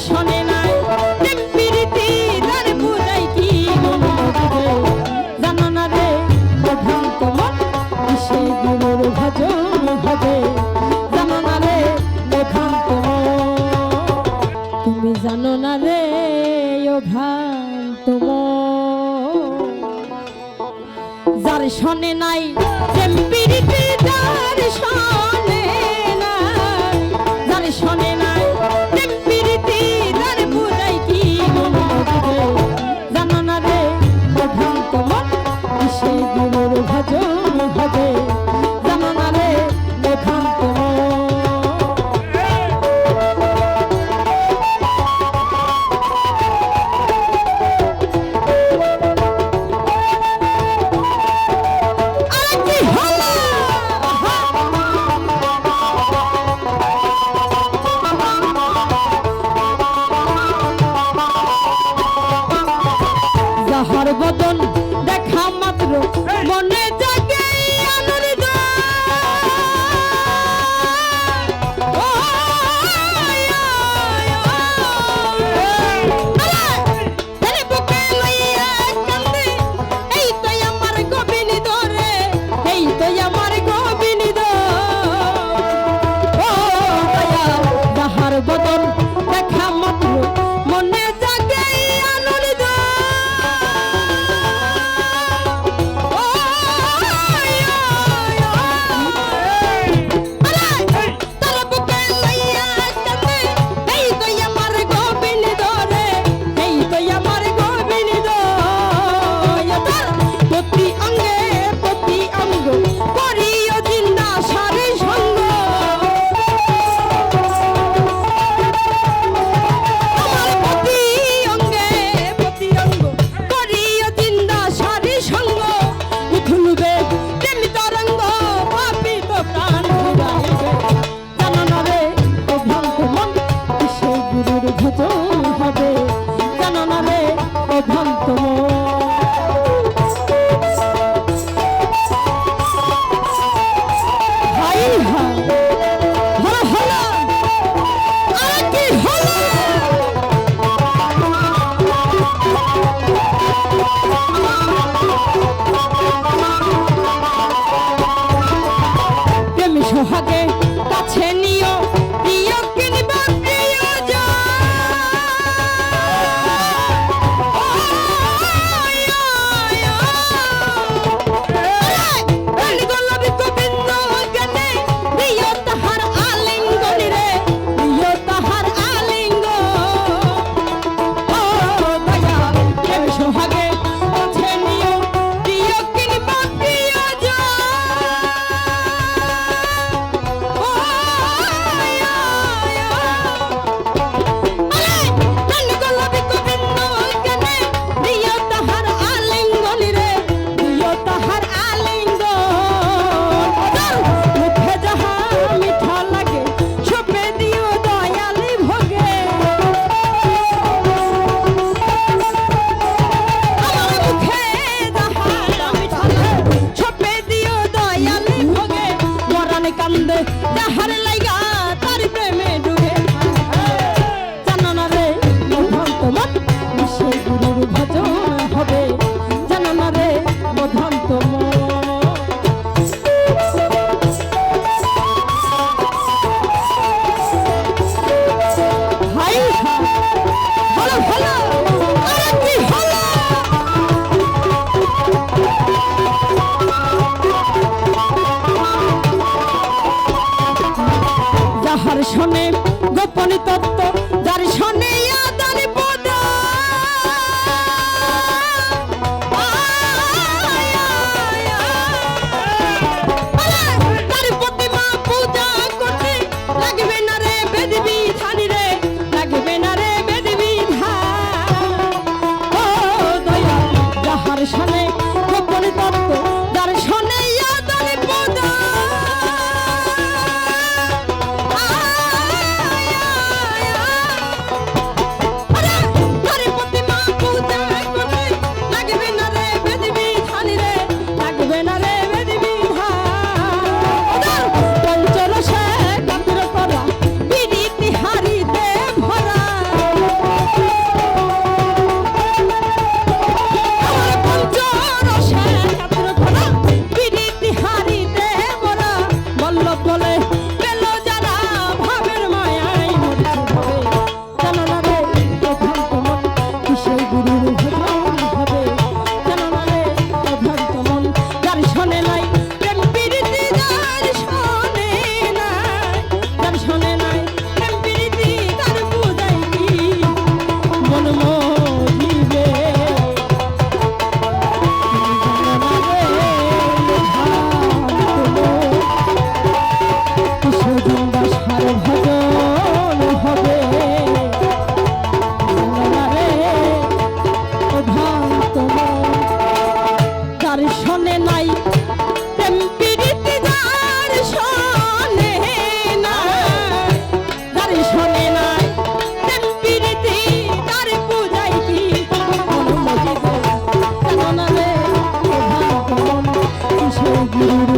শোনে নাই প্রেম প্রীতি তার বুঝাই কি জানো না রে অভ্রান্ত মন কিসে গুরুর ভজন হবে জানো না রে অভ্রান্ত তুমি জানো না রে অভ্রান্ত যার শোনে নাই প্রেম প্রীতি যার শোনে নাই যার শোনে নাই প্রেম প্রীতি তার বুঝাই কি জানো না রে অভ্রান্ত মন কিসে গুরুর ভজন হবে জানো না রে অভ্রান্ত যাহার বদন দেখা মাত্র মনে জাগে আনন্দ বুকে লইয়া কান্দে এই তো আমার গোবিনী ধরে এই তো আমার গোবিনী যাহার বদন দেখা মাত্র মনে জাগে আনন্দ রে